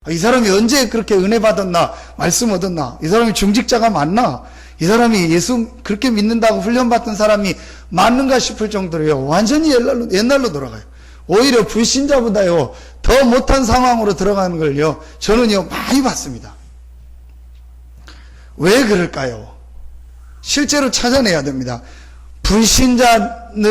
이 사람이 언제 그렇게 은혜 받았나, 말씀 얻었나, 이 사람이 중직자가 맞나, 이 사람이 예수 그렇게 믿는다고 훈련받던 사람이 맞는가 싶을 정도로요, 완전히 옛날로 돌아가요. 오히려 불신자보다요 더 못한 상황으로 들어가는 걸요 저는요 많이 봤습니다. 왜 그럴까요? 실제로 찾아내야 됩니다. 불신자는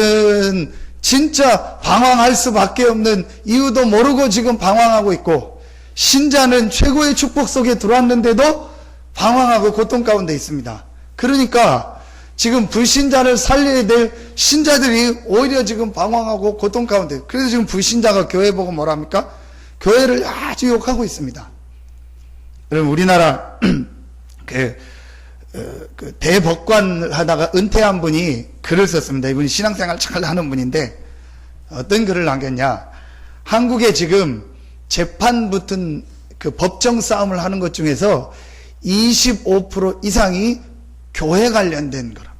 진짜 방황할 수밖에 없는 이유도 모르고 지금 방황하고 있고, 신자는 최고의 축복 속에 들어왔는데도 방황하고 고통 가운데 있습니다. 그러니까 지금 불신자를 살려야 될 신자들이 오히려 지금 방황하고 고통 가운데, 그래서 지금 불신자가 교회 보고 뭐랍니까? 교회를 아주 욕하고 있습니다. 여러분, 우리나라 그 대법관을 하다가 은퇴한 분이 글을 썼습니다. 이분이 신앙생활 잘 하는 분인데 어떤 글을 남겼냐, 한국에 지금 재판 붙은 그 법정 싸움을 하는 것 중에서 25% 이상이 교회 관련된 거라.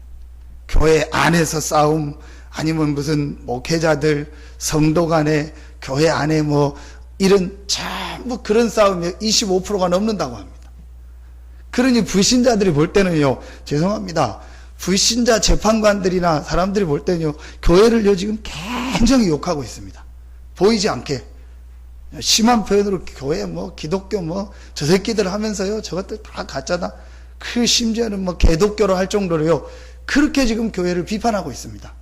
교회 안에서 싸움, 아니면 무슨 목회자들, 성도 간에, 교회 안에 뭐 이런 전부 그런 싸움이 25%가 넘는다고 합니다. 그러니 불신자들이 볼 때는요, 죄송합니다, 불신자 재판관들이나 사람들이 볼 때는요, 교회를요 지금 굉장히 욕하고 있습니다. 보이지 않게 심한 표현으로 교회 뭐 기독교 뭐 저 새끼들 하면서요, 저것들 다 가짜다, 그 심지어는 뭐 개독교로 할 정도로요 그렇게 지금 교회를 비판하고 있습니다.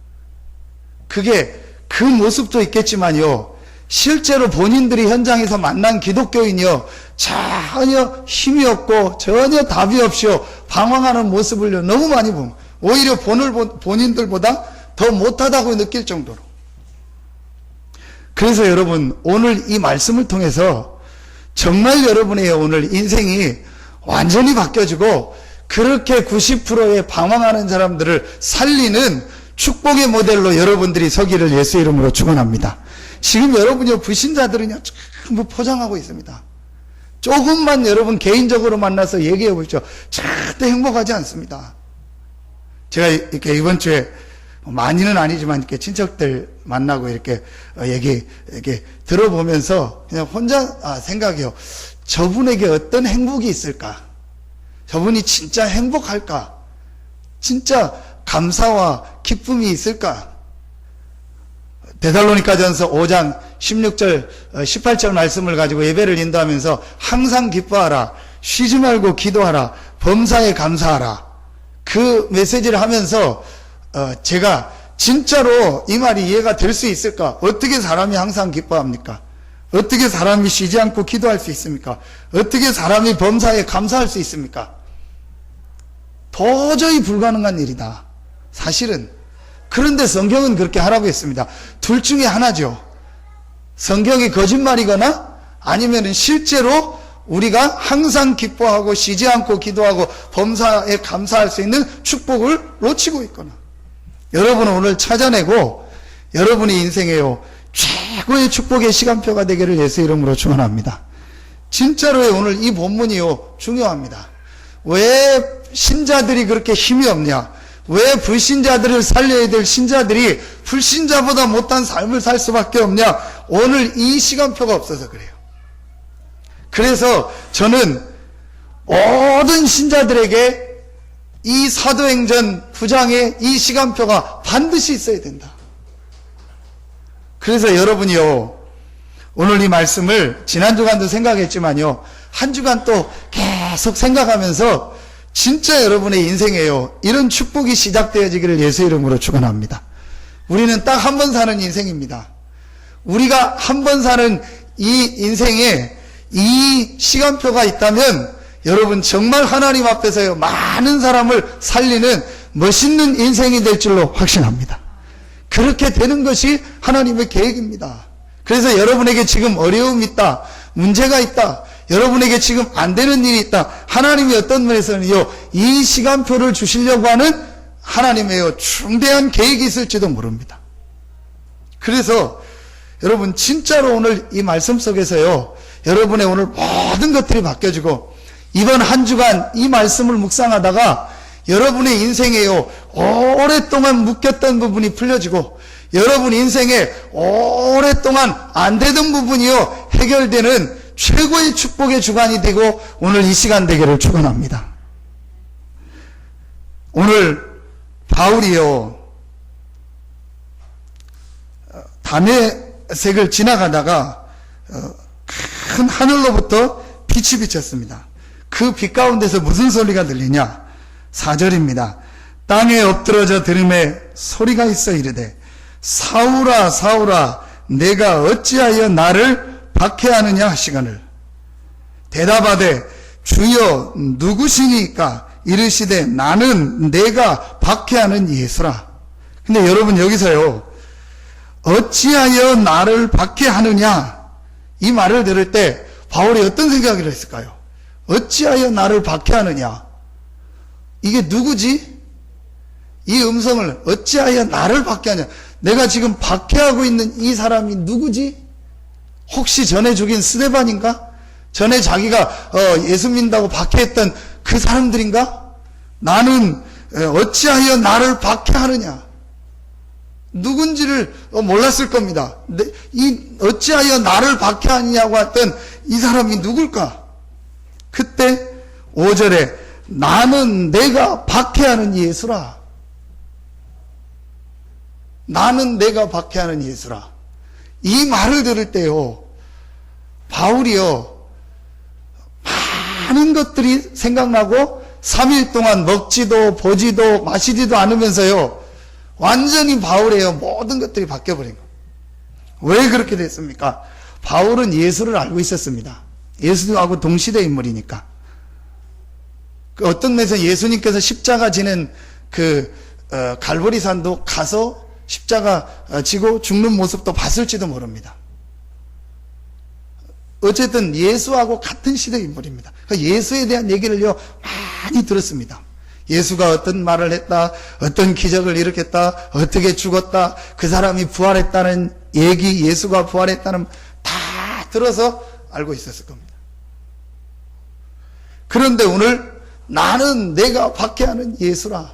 그게 그 모습도 있겠지만요, 실제로 본인들이 현장에서 만난 기독교인이요 전혀 힘이 없고 전혀 답이 없이요 방황하는 모습을요 너무 많이 보면 오히려 본인들보다 더 못하다고 느낄 정도로. 그래서 여러분, 오늘 이 말씀을 통해서 정말 여러분의 오늘 인생이 완전히 바뀌어지고, 그렇게 90%의 방황하는 사람들을 살리는 축복의 모델로 여러분들이 서기를 예수 이름으로 축원합니다. 지금 여러분이 불신자들은요 전부 포장하고 있습니다. 조금만 여러분 개인적으로 만나서 얘기해 보십시오. 절대 행복하지 않습니다. 제가 이렇게 이번 주에 많이는 아니지만 이렇게 친척들 만나고 이렇게 이렇게 들어보면서 그냥 혼자 생각해요. 저분에게 어떤 행복이 있을까? 저분이 진짜 행복할까? 진짜 감사와 기쁨이 있을까? 데살로니가전서 5장 16절 18절 말씀을 가지고 예배를 인도하면서 항상 기뻐하라, 쉬지 말고 기도하라, 범사에 감사하라, 그 메시지를 하면서 제가 진짜로 이 말이 이해가 될 수 있을까? 어떻게 사람이 항상 기뻐합니까? 어떻게 사람이 쉬지 않고 기도할 수 있습니까? 어떻게 사람이 범사에 감사할 수 있습니까? 도저히 불가능한 일이다, 사실은. 그런데 성경은 그렇게 하라고 했습니다. 둘 중에 하나죠. 성경이 거짓말이거나 아니면 실제로 우리가 항상 기뻐하고 쉬지 않고 기도하고 범사에 감사할 수 있는 축복을 놓치고 있거나. 여러분은 오늘 찾아내고 여러분의 인생에요 최고의 축복의 시간표가 되기를 예수 이름으로 축원합니다. 진짜로 오늘 이 본문이요 중요합니다. 왜 신자들이 그렇게 힘이 없냐? 왜 불신자들을 살려야 될 신자들이 불신자보다 못한 삶을 살 수밖에 없냐? 오늘 이 시간표가 없어서 그래요. 그래서 저는 모든 신자들에게 이 사도행전 9장의 이 시간표가 반드시 있어야 된다. 그래서 여러분이요, 오늘 이 말씀을 지난 주간도 생각했지만요, 한 주간 또 계속 생각하면서 진짜 여러분의 인생에요 이런 축복이 시작되어지기를 예수 이름으로 축원합니다. 우리는 딱 한 번 사는 인생입니다. 우리가 한 번 사는 이 인생에 이 시간표가 있다면 여러분 정말 하나님 앞에서요 많은 사람을 살리는 멋있는 인생이 될 줄로 확신합니다. 그렇게 되는 것이 하나님의 계획입니다. 그래서 여러분에게 지금 어려움이 있다, 문제가 있다, 여러분에게 지금 안 되는 일이 있다, 하나님이 어떤 면에서는요 이 시간표를 주시려고 하는 하나님의 중대한 계획이 있을지도 모릅니다. 그래서 여러분 진짜로 오늘 이 말씀 속에서요 여러분의 오늘 모든 것들이 바뀌어지고, 이번 한 주간 이 말씀을 묵상하다가 여러분의 인생에요 오랫동안 묶였던 부분이 풀려지고, 여러분 인생에 오랫동안 안 되던 부분이요 해결되는 최고의 축복의 주간이 되고 오늘 이 시간 되기를 축원합니다. 오늘 바울이요, 다메섹을 지나가다가 큰 하늘로부터 빛이 비쳤습니다. 그 빛 가운데서 무슨 소리가 들리냐? 4절입니다. 땅에 엎드러져 들음에 소리가 있어 이르되 사울아 사울아 내가 어찌하여 나를 박해하느냐 하시거늘 대답하되 주여 누구시니까 이르시되 나는 내가 박해하는 예수라. 근데 여러분 여기서요, 어찌하여 나를 박해하느냐 이 말을 들을 때 바울이 어떤 생각을 했을까요? 어찌하여 나를 박해하느냐, 이게 누구지? 이 음성을 어찌하여 나를 박해하냐, 내가 지금 박해하고 있는 이 사람이 누구지? 혹시 전에 죽인 스데반인가? 전에 자기가 예수 믿는다고 박해했던 그 사람들인가? 나는 어찌하여 나를 박해하느냐, 누군지를 몰랐을 겁니다. 이 어찌하여 나를 박해하느냐고 했던 이 사람이 누굴까? 그때 5절에 나는 내가 박해하는 예수라. 나는 내가 박해하는 예수라. 이 말을 들을 때요, 바울이요, 많은 것들이 생각나고 3일 동안 먹지도 보지도 마시지도 않으면서요, 완전히 바울의 모든 것들이 바뀌어버린 거예요. 왜 그렇게 됐습니까? 바울은 예수를 알고 있었습니다. 예수하고 동시대 인물이니까. 그 어떤 면에서 예수님께서 십자가 지는 갈보리산도 가서 십자가 지고 죽는 모습도 봤을지도 모릅니다. 어쨌든 예수하고 같은 시대 인물입니다. 예수에 대한 얘기를요 많이 들었습니다. 예수가 어떤 말을 했다, 어떤 기적을 일으켰다, 어떻게 죽었다, 그 사람이 부활했다는 얘기, 예수가 부활했다는 다 들어서 알고 있었을 겁니다. 그런데 오늘 나는 내가 박해하는 예수라.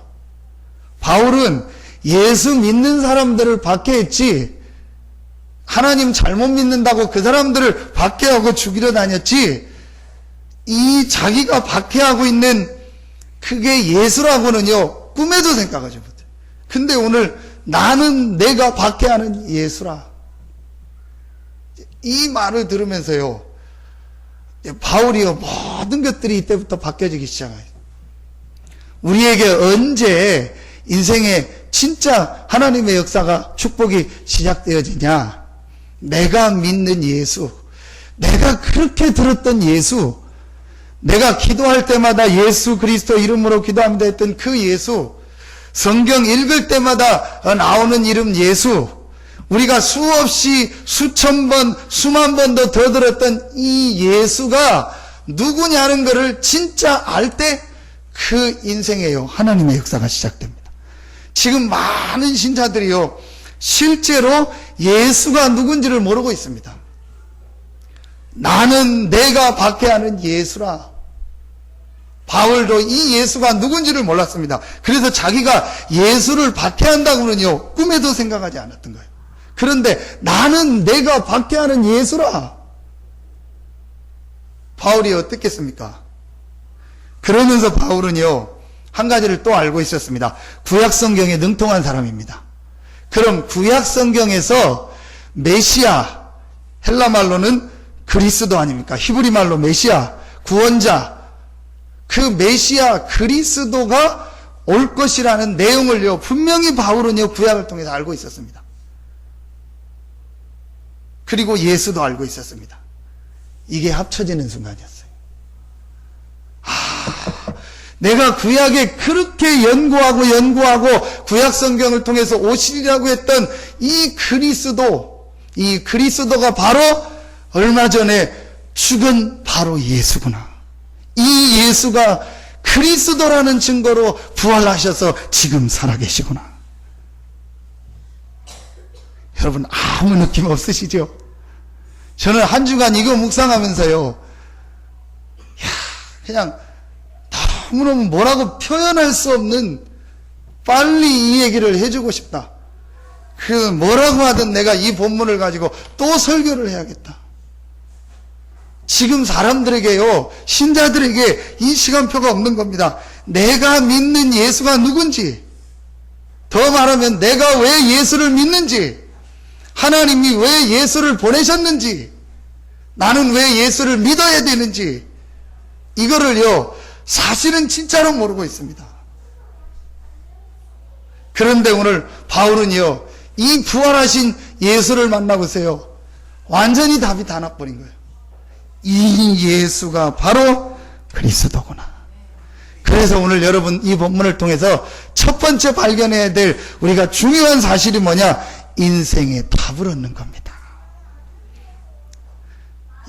바울은 예수 믿는 사람들을 박해했지, 하나님 잘못 믿는다고 그 사람들을 박해하고 죽이려 다녔지, 이 자기가 박해하고 있는 그게 예수라고는요 꿈에도 생각하지 못해요. 근데 오늘 나는 내가 박해하는 예수라, 이 말을 들으면서요 바울이요 모든 것들이 이때부터 바뀌어지기 시작해요. 우리에게 언제 인생에 진짜 하나님의 역사가 축복이 시작되어지냐? 내가 믿는 예수, 내가 그렇게 들었던 예수, 내가 기도할 때마다 예수 그리스도 이름으로 기도합니다 했던 그 예수, 성경 읽을 때마다 나오는 이름 예수, 우리가 수없이 수천 번, 수만 번도 더 들었던 이 예수가 누구냐는 것을 진짜 알 때 그 인생에요 하나님의 역사가 시작됩니다. 지금 많은 신자들이요 실제로 예수가 누군지를 모르고 있습니다. 나는 내가 박해하는 예수라. 바울도 이 예수가 누군지를 몰랐습니다. 그래서 자기가 예수를 박해한다고는요 꿈에도 생각하지 않았던 거예요. 그런데 나는 내가 박해하는 예수라. 바울이 어떻겠습니까? 그러면서 바울은요 한 가지를 또 알고 있었습니다. 구약성경에 능통한 사람입니다. 그럼 구약성경에서 메시아, 헬라말로는 그리스도 아닙니까? 히브리말로 메시아, 구원자, 그 메시아 그리스도가 올 것이라는 내용을요 분명히 바울은요 구약을 통해서 알고 있었습니다. 그리고 예수도 알고 있었습니다. 이게 합쳐지는 순간이었어요. 내가 구약에 그렇게 연구하고 구약 성경을 통해서 오시리라고 했던 이 그리스도가 바로 얼마 전에 죽은 바로 예수구나. 이 예수가 그리스도라는 증거로 부활하셔서 지금 살아계시구나. 여러분 아무 느낌 없으시죠? 저는 한 주간 이거 묵상하면서요 그냥 너무너무 뭐라고 표현할 수 없는, 빨리 이 얘기를 해주고 싶다. 뭐라고 하든 내가 이 본문을 가지고 또 설교를 해야겠다. 지금 사람들에게요, 신자들에게 이 시간표가 없는 겁니다. 내가 믿는 예수가 누군지, 더 말하면 내가 왜 예수를 믿는지, 하나님이 왜 예수를 보내셨는지, 나는 왜 예수를 믿어야 되는지, 이거를요, 사실은 진짜로 모르고 있습니다. 그런데 오늘 바울은요, 이 부활하신 예수를 만나보세요. 완전히 답이 다 나버린 거예요. 이 예수가 바로 그리스도구나. 그래서 오늘 여러분 이 본문을 통해서 첫 번째 발견해야 될 우리가 중요한 사실이 뭐냐? 인생의 답을 얻는 겁니다.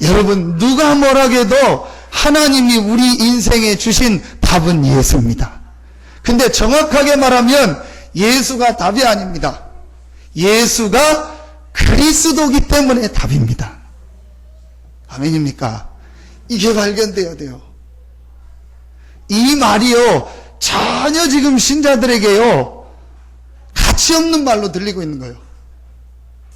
여러분, 누가 뭐라 해도 하나님이 우리 인생에 주신 답은 예수입니다. 근데 정확하게 말하면 예수가 답이 아닙니다. 예수가 그리스도이기 때문에 답입니다. 아멘입니까? 이게 발견돼야 돼요. 이 말이요, 전혀 지금 신자들에게요, 가치 없는 말로 들리고 있는 거예요.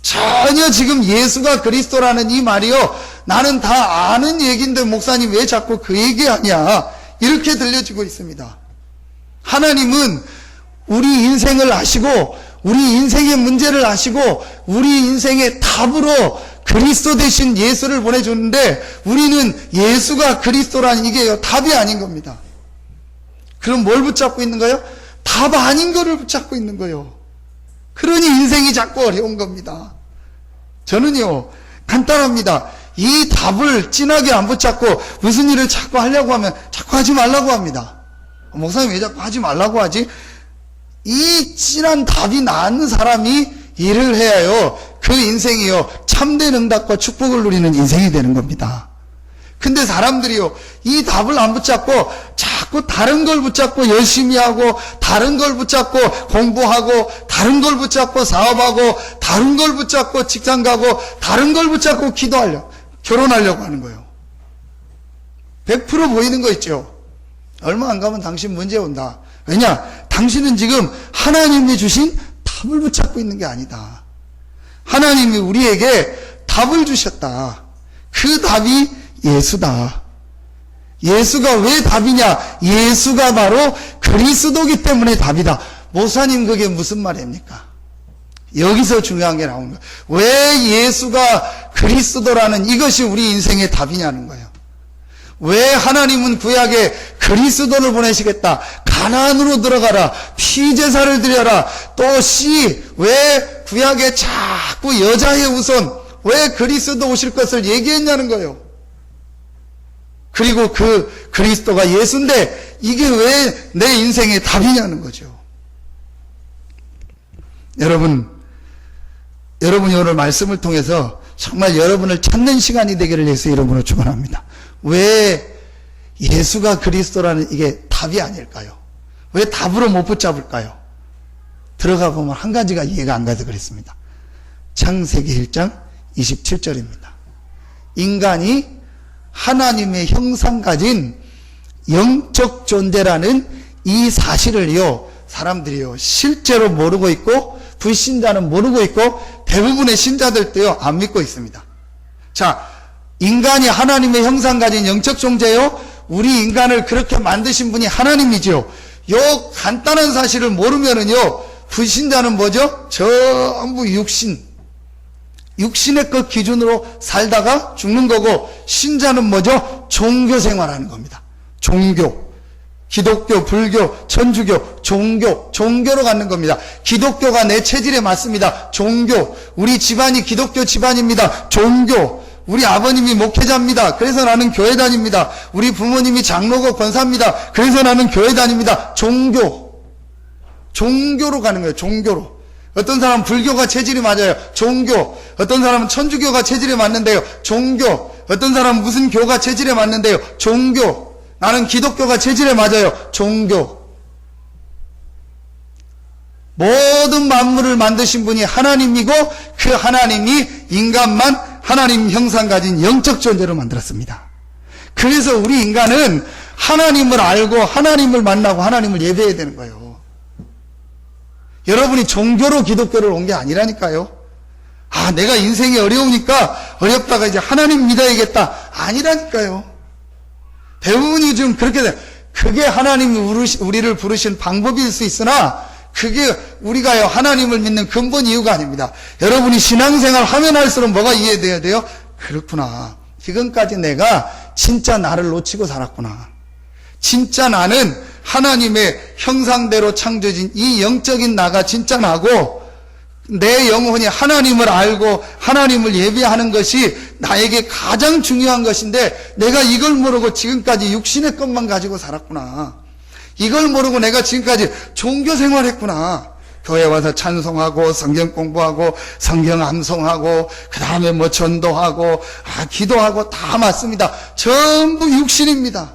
전혀 지금 예수가 그리스도라는 이 말이요, 나는 다 아는 얘기인데 목사님 왜 자꾸 그 얘기하냐, 이렇게 들려지고 있습니다. 하나님은 우리 인생을 아시고 우리 인생의 문제를 아시고 우리 인생의 답으로 그리스도 대신 예수를 보내줬는데 우리는 예수가 그리스도라는 이게 답이 아닌 겁니다. 그럼 뭘 붙잡고 있는 거예요? 답 아닌 거를 붙잡고 있는 거예요. 그러니 인생이 자꾸 어려운 겁니다. 저는요, 간단합니다. 이 답을 진하게 안 붙잡고 무슨 일을 자꾸 하려고 하면 자꾸 하지 말라고 합니다. 목사님 왜 자꾸 하지 말라고 하지? 이 진한 답이 나는 사람이 일을 해야요, 그 인생이요, 참된 응답과 축복을 누리는 인생이 되는 겁니다. 근데 사람들이요, 이 답을 안 붙잡고 자꾸 다른 걸 붙잡고 열심히 하고, 다른 걸 붙잡고 공부하고, 다른 걸 붙잡고 사업하고, 다른 걸 붙잡고 직장 가고, 다른 걸 붙잡고 기도하려고, 결혼하려고 하는 거예요. 100% 보이는 거 있죠? 얼마 안 가면 당신 문제 온다. 왜냐? 당신은 지금 하나님이 주신 답을 붙잡고 있는 게 아니다. 하나님이 우리에게 답을 주셨다. 그 답이 예수다. 예수가 왜 답이냐? 예수가 바로 그리스도이기 때문에 답이다. 목사님, 그게 무슨 말입니까? 여기서 중요한 게 나오는 거예요. 왜 예수가 그리스도라는 이것이 우리 인생의 답이냐는 거예요. 왜 하나님은 구약에 그리스도를 보내시겠다, 가나안으로 들어가라, 피제사를 드려라, 또 왜 구약에 자꾸 여자의 우선, 왜 그리스도 오실 것을 얘기했냐는 거예요. 그리고 그 그리스도가 예수인데 이게 왜 내 인생의 답이냐는 거죠. 여러분이 오늘 말씀을 통해서 정말 여러분을 찾는 시간이 되기를 예수 이름으로 축원합니다. 왜 예수가 그리스도라는 이게 답이 아닐까요? 왜 답으로 못 붙잡을까요? 들어가 보면 한 가지가 이해가 안 가서 그랬습니다. 창세기 1장 27절입니다. 인간이 하나님의 형상 가진 영적 존재라는 이 사실을요, 사람들이요, 실제로 모르고 있고, 불신자는 모르고 있고, 대부분의 신자들도요, 안 믿고 있습니다. 자, 인간이 하나님의 형상 가진 영적 존재요, 우리 인간을 그렇게 만드신 분이 하나님이죠. 요 간단한 사실을 모르면은요, 불신자는 뭐죠? 전부 육신의 것 기준으로 살다가 죽는 거고, 신자는 뭐죠? 종교 생활하는 겁니다. 종교. 기독교, 불교, 천주교, 종교로 갖는 겁니다. 기독교가 내 체질에 맞습니다. 종교. 우리 집안이 기독교 집안입니다. 종교. 우리 아버님이 목회자입니다. 그래서 나는 교회 다닙니다. 우리 부모님이 장로고 권사입니다. 그래서 나는 교회 다닙니다. 종교로 가는 거예요. 종교로. 어떤 사람은 불교가 체질이 맞아요. 종교. 어떤 사람은 천주교가 체질에 맞는데요. 종교. 어떤 사람은 무슨 교가 체질에 맞는데요. 종교. 나는 기독교가 체질에 맞아요. 종교. 모든 만물을 만드신 분이 하나님이고 그 하나님이 인간만 하나님 형상 가진 영적 존재로 만들었습니다. 그래서 우리 인간은 하나님을 알고 하나님을 만나고 하나님을 예배해야 되는 거예요. 여러분이 종교로 기독교를 온 게 아니라니까요. 아, 내가 인생이 어려우니까 어렵다가 이제 하나님 믿어야겠다. 아니라니까요. 대부분이 좀 그렇게 돼. 그게 하나님이 우리를 부르신 방법일 수 있으나 그게 우리가요 하나님을 믿는 근본 이유가 아닙니다. 여러분이 신앙생활 하면 할수록 뭐가 이해돼야 돼요? 그렇구나. 지금까지 내가 진짜 나를 놓치고 살았구나. 진짜 나는 하나님의 형상대로 창조진 이 영적인 나가 진짜 나고 내 영혼이 하나님을 알고 하나님을 예배하는 것이 나에게 가장 중요한 것인데 내가 이걸 모르고 지금까지 육신의 것만 가지고 살았구나. 이걸 모르고 내가 지금까지 종교 생활했구나. 교회 와서 찬송하고 성경 공부하고 성경 암송하고 그 다음에 뭐 전도하고 기도하고 다 맞습니다. 전부 육신입니다.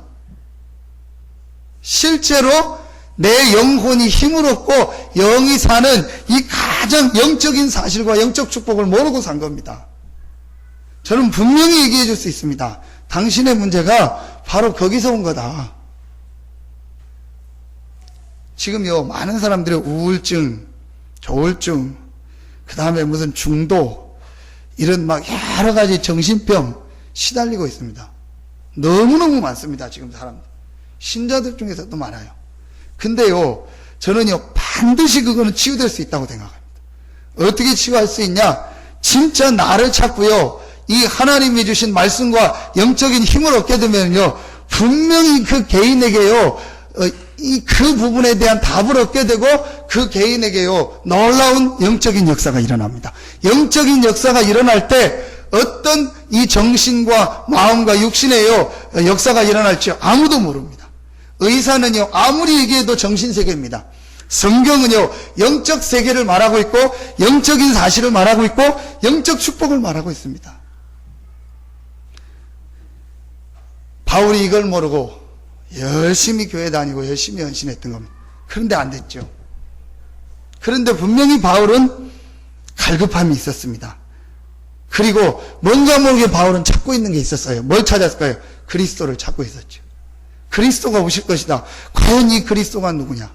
실제로 내 영혼이 힘을 얻고 영이 사는 이 가장 영적인 사실과 영적 축복을 모르고 산 겁니다. 저는 분명히 얘기해 줄 수 있습니다. 당신의 문제가 바로 거기서 온 거다. 지금요 많은 사람들이 우울증, 조울증, 그 다음에 무슨 중독 이런 막 여러 가지 정신병 시달리고 있습니다. 너무너무 많습니다. 지금 사람들. 신자들 중에서도 많아요. 근데요 저는요 반드시 그거는 치유될 수 있다고 생각합니다. 어떻게 치유할 수 있냐? 진짜 나를 찾고요 이 하나님이 주신 말씀과 영적인 힘을 얻게 되면요 분명히 그 개인에게요 그 부분에 대한 답을 얻게 되고 그 개인에게요 놀라운 영적인 역사가 일어납니다. 영적인 역사가 일어날 때 어떤 이 정신과 마음과 육신에요 역사가 일어날지 아무도 모릅니다. 의사는요 아무리 얘기해도 정신세계입니다. 성경은요 영적 세계를 말하고 있고 영적인 사실을 말하고 있고 영적 축복을 말하고 있습니다. 바울이 이걸 모르고 열심히 교회 다니고 열심히 헌신했던 겁니다. 그런데 안 됐죠. 그런데 분명히 바울은 갈급함이 있었습니다. 그리고 뭔가 모르게 바울은 찾고 있는 게 있었어요. 뭘 찾았을까요? 그리스도를 찾고 있었죠. 그리스도가 오실 것이다. 과연 이 그리스도가 누구냐?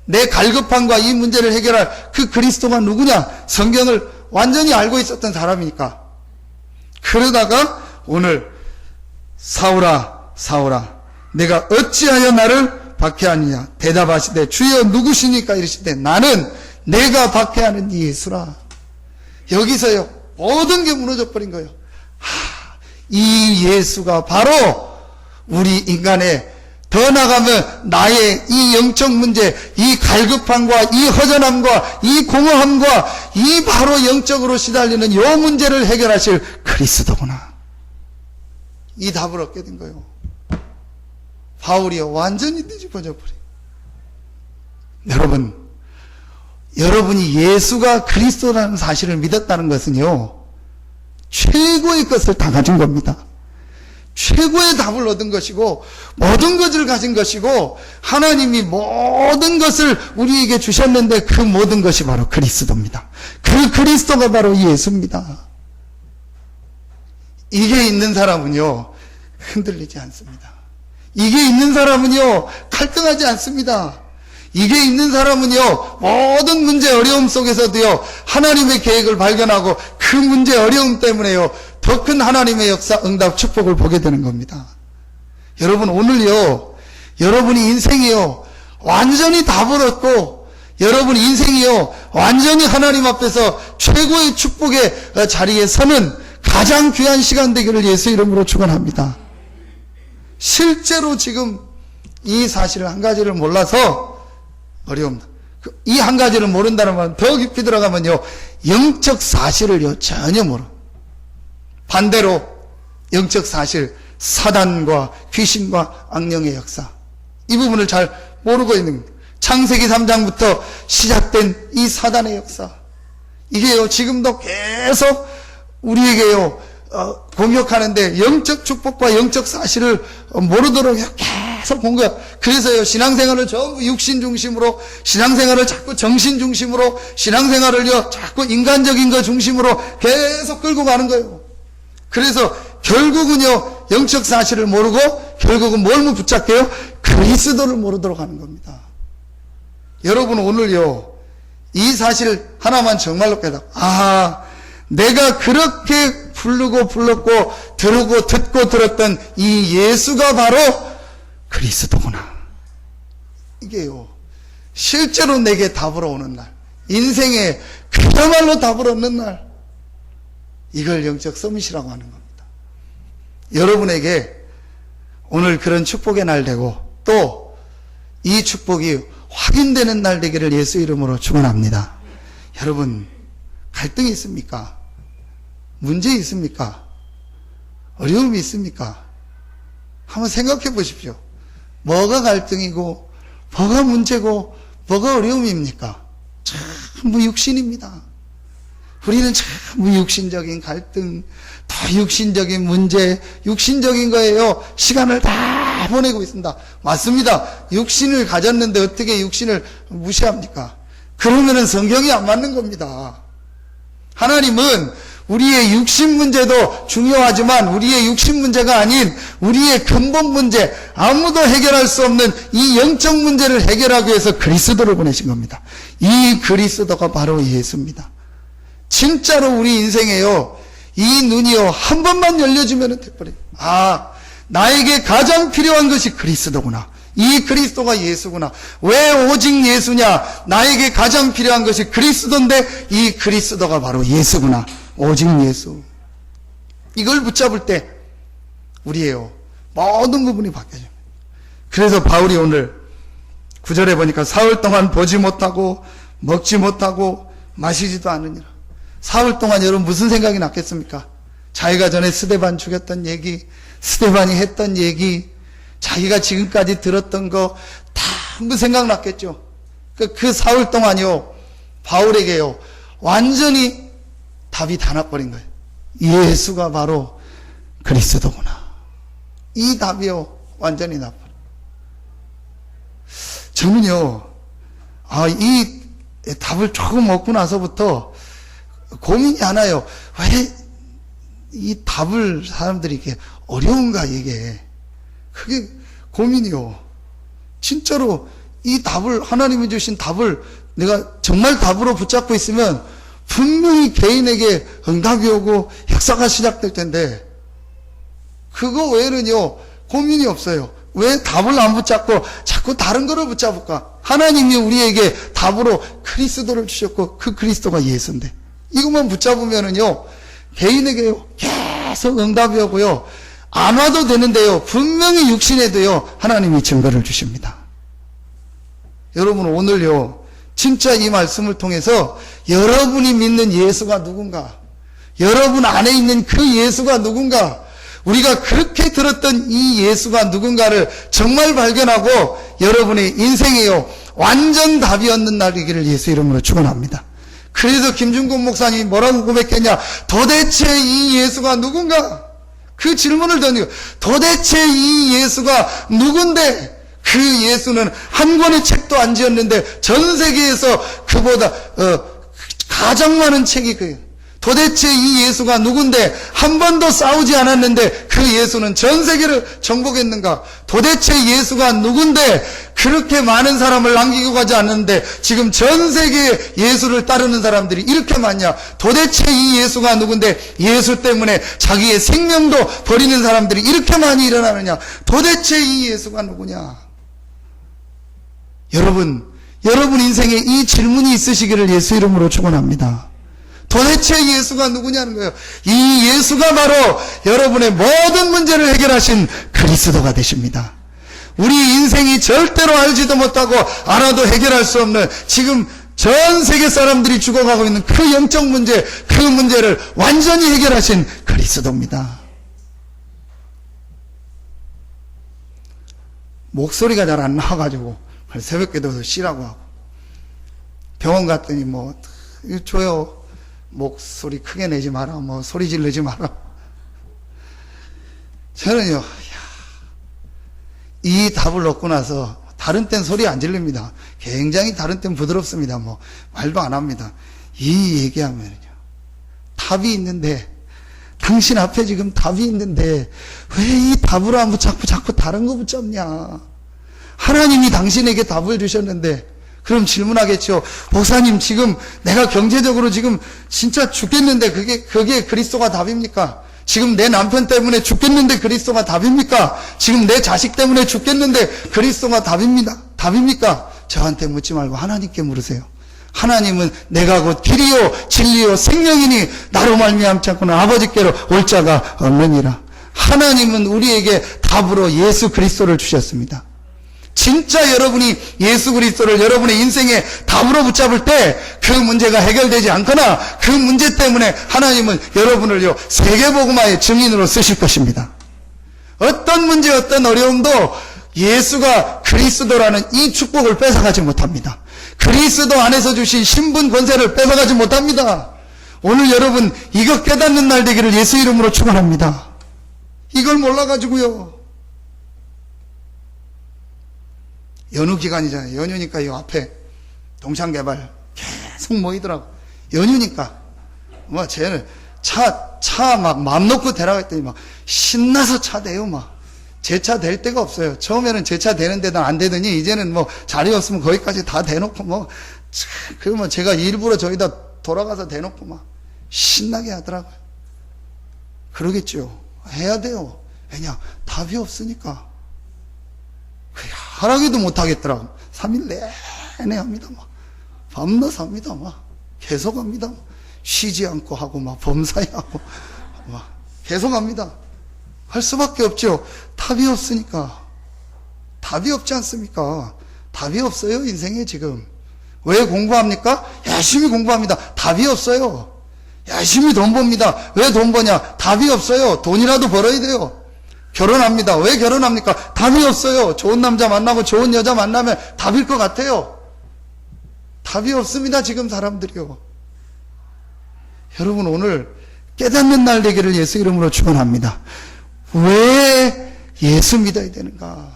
내 갈급함과 이 문제를 해결할 그 그리스도가 누구냐? 성경을 완전히 알고 있었던 사람이니까. 그러다가 오늘 사울아 사울아 내가 어찌하여 나를 박해하느냐? 대답하시되 주여 누구시니까? 이러시되 나는 내가 박해하는 이 예수라. 여기서요 모든 게 무너져 버린 거예요. 이 예수가 바로 우리 인간의 더 나가면 나의 이 영적 문제, 이 갈급함과 이 허전함과 이 공허함과 이 바로 영적으로 시달리는 이 문제를 해결하실 그리스도구나. 이 답을 얻게 된 거예요. 바울이요 완전히 뒤집어져 버려요. 여러분이 예수가 그리스도라는 사실을 믿었다는 것은요 최고의 것을 다 가진 겁니다. 최고의 답을 얻은 것이고 모든 것을 가진 것이고 하나님이 모든 것을 우리에게 주셨는데 그 모든 것이 바로 그리스도입니다. 그 그리스도가 바로 예수입니다. 이게 있는 사람은요 흔들리지 않습니다. 이게 있는 사람은요 갈등하지 않습니다. 이게 있는 사람은요 모든 문제 어려움 속에서도요 하나님의 계획을 발견하고 그 문제 어려움 때문에요 더 큰 하나님의 역사 응답 축복을 보게 되는 겁니다. 여러분 오늘요 여러분이 인생이요 완전히 답을 얻고 여러분 인생이요 완전히 하나님 앞에서 최고의 축복의 자리에 서는 가장 귀한 시간 되기를 예수 이름으로 축원합니다. 실제로 지금 이 사실을 한 가지를 몰라서 어려웁니다. 이 한 가지를 모른다는 말은 더 깊이 들어가면요 영적 사실을요 전혀 모르. 반대로 영적 사실 사단과 귀신과 악령의 역사 이 부분을 잘 모르고 있는 겁니다. 창세기 3장부터 시작된 이 사단의 역사 이게요 지금도 계속 우리에게요 공격하는데 영적 축복과 영적 사실을 모르도록 계속 공격. 그래서요 신앙생활을 전부 육신 중심으로 신앙생활을 자꾸 정신 중심으로 신앙생활을요 자꾸 인간적인 거 중심으로 계속 끌고 가는 거예요. 그래서 결국은요 영적 사실을 모르고 결국은 뭘 붙잡게요? 그리스도를 모르도록 하는 겁니다. 여러분 오늘요 이 사실 하나만 정말로 깨닫고 내가 그렇게 부르고 불렀고 들고 듣고 들었던 이 예수가 바로 그리스도구나. 이게요, 실제로 내게 답으로 오는 날, 인생에 그야말로 답을 얻는 날, 이걸 영적 서밋이라고 하는 겁니다. 여러분에게 오늘 그런 축복의 날 되고 또 이 축복이 확인되는 날 되기를 예수 이름으로 축원합니다. 여러분, 갈등이 있습니까? 문제 있습니까? 어려움이 있습니까? 한번 생각해 보십시오. 뭐가 갈등이고 뭐가 문제고 뭐가 어려움입니까? 전부 육신입니다. 우리는 전부 육신적인 갈등, 더 육신적인 문제, 육신적인 거예요. 시간을 다 보내고 있습니다. 맞습니다. 육신을 가졌는데 어떻게 육신을 무시합니까? 그러면은 성경이 안 맞는 겁니다. 하나님은 우리의 육신 문제도 중요하지만 우리의 육신 문제가 아닌 우리의 근본 문제, 아무도 해결할 수 없는 이 영적 문제를 해결하기 위해서 그리스도를 보내신 겁니다. 이 그리스도가 바로 예수입니다. 진짜로 우리 인생에요, 이 눈이요 한 번만 열려주면 돼버려요. 아, 나에게 가장 필요한 것이 그리스도구나. 이 그리스도가 예수구나. 왜 오직 예수냐? 나에게 가장 필요한 것이 그리스도인데 이 그리스도가 바로 예수구나. 오직 예수. 이걸 붙잡을 때 우리예요, 모든 부분이 바뀌어집니다. 그래서 바울이 오늘 9절에 보니까 사흘 동안 보지 못하고 먹지 못하고 마시지도 않으니라. 사흘 동안 여러분 무슨 생각이 났겠습니까? 자기가 전에 스데반 죽였던 얘기, 스데반이 했던 얘기, 자기가 지금까지 들었던 거 다 한번 생각났겠죠. 그 사흘 동안요, 바울에게요 완전히 답이 다 나버린 거예요. 예수가 바로 그리스도구나. 이 답이요 완전히 나버려. 저는요, 이 답을 조금 얻고 나서부터 고민이 하나요. 왜 이 답을 사람들이 이렇게 어려운가, 이게. 그게 고민이요. 진짜로 이 답을, 하나님이 주신 답을 내가 정말 답으로 붙잡고 있으면 분명히 개인에게 응답이 오고 역사가 시작될 텐데, 그거 외에는요 고민이 없어요. 왜 답을 안 붙잡고 자꾸 다른 거를 붙잡을까? 하나님이 우리에게 답으로 그리스도를 주셨고 그 그리스도가 예수인데 이것만 붙잡으면은요 개인에게요 계속 응답이 오고요, 안 와도 되는데요 분명히 육신에도요 하나님이 증거를 주십니다. 여러분, 오늘요 진짜 이 말씀을 통해서 여러분이 믿는 예수가 누군가, 여러분 안에 있는 그 예수가 누군가, 우리가 그렇게 들었던 이 예수가 누군가를 정말 발견하고 여러분의 인생에요 완전 답이 얻는 날이기를 예수 이름으로 축원합니다. 그래서 김준곤 목사님이 뭐라고 고백했냐? 도대체 이 예수가 누군가? 그 질문을 던지고, 도대체 이 예수가 누군데? 그 예수는 한 권의 책도 안 지었는데 전 세계에서 그보다 가장 많은 책이 그예요. 도대체 이 예수가 누군데? 한 번도 싸우지 않았는데 그 예수는 전 세계를 정복했는가? 도대체 예수가 누군데 그렇게 많은 사람을 남기고 가지 않는데 지금 전 세계에 예수를 따르는 사람들이 이렇게 많냐? 도대체 이 예수가 누군데 예수 때문에 자기의 생명도 버리는 사람들이 이렇게 많이 일어나느냐? 도대체 이 예수가 누구냐? 여러분 인생에 이 질문이 있으시기를 예수 이름으로 축원합니다. 도대체 예수가 누구냐는 거예요. 이 예수가 바로 여러분의 모든 문제를 해결하신 그리스도가 되십니다. 우리 인생이 절대로 알지도 못하고 알아도 해결할 수 없는 지금 전 세계 사람들이 죽어가고 있는 그 영적 문제, 그 문제를 완전히 해결하신 그리스도입니다. 목소리가 잘 안 나와가지고 새벽기도에서 쉬라고 하고, 병원 갔더니 줘요, 목소리 크게 내지 마라, 소리 지르지 마라. 저는요, 이 답을 얻고 나서 다른 땐 소리 안 지릅니다. 굉장히 다른 땐 부드럽습니다. 말도 안 합니다. 이 얘기하면요, 답이 있는데, 당신 앞에 지금 답이 있는데 왜 이 답을 안 붙잡고 자꾸 다른 거 붙잡냐? 하나님이 당신에게 답을 주셨는데 그럼 질문하겠죠. 목사님, 지금 내가 경제적으로 지금 진짜 죽겠는데 그게 그리스도가 답입니까? 지금 내 남편 때문에 죽겠는데 그리스도가 답입니까? 지금 내 자식 때문에 죽겠는데 그리스도가 답입니까? 저한테 묻지 말고 하나님께 물으세요. 하나님은 내가 곧 길이요 진리요 생명이니 나로 말미암지 않고는 아버지께로 올 자가 없느니라. 하나님은 우리에게 답으로 예수 그리스도를 주셨습니다. 진짜 여러분이 예수 그리스도를 여러분의 인생의 답으로 붙잡을 때 그 문제가 해결되지 않거나 그 문제 때문에 하나님은 여러분을요 세계복음화의 증인으로 쓰실 것입니다. 어떤 문제, 어떤 어려움도 예수가 그리스도라는 이 축복을 뺏어가지 못합니다. 그리스도 안에서 주신 신분 권세를 뺏어가지 못합니다. 오늘 여러분 이거 깨닫는 날 되기를 예수 이름으로 축원합니다. 이걸 몰라가지고요. 연휴 기간이잖아요. 연휴니까 이 앞에 동창개발 계속 모이더라고. 연휴니까. 뭐, 쟤는 차 막 맘 놓고 대라고 했더니 막 신나서 차 대요, 막. 제 차 댈 데가 없어요. 처음에는 제 차 대는 데도 안 되더니 이제는 뭐 자리 없으면 거기까지 다 대놓고 뭐, 그러면 제가 일부러 저기다 돌아가서 대놓고 막 신나게 하더라고요. 그러겠죠. 해야 돼요. 왜냐? 답이 없으니까. 하라기도 못하겠더라고. 3일 내내 합니다. 막. 밤낮 합니다. 막. 계속 합니다. 쉬지 않고 하고, 막, 범사에 하고, 막. 계속 합니다. 할 수밖에 없죠. 답이 없으니까. 답이 없지 않습니까? 답이 없어요, 인생에 지금. 왜 공부합니까? 열심히 공부합니다. 답이 없어요. 열심히 돈 법니다. 왜 돈 버냐? 답이 없어요. 돈이라도 벌어야 돼요. 결혼합니다. 왜 결혼합니까? 답이 없어요. 좋은 남자 만나고 좋은 여자 만나면 답일 것 같아요. 답이 없습니다. 지금 사람들이요. 여러분 오늘 깨닫는 날 되기를 예수 이름으로 축원합니다. 왜 예수 믿어야 되는가?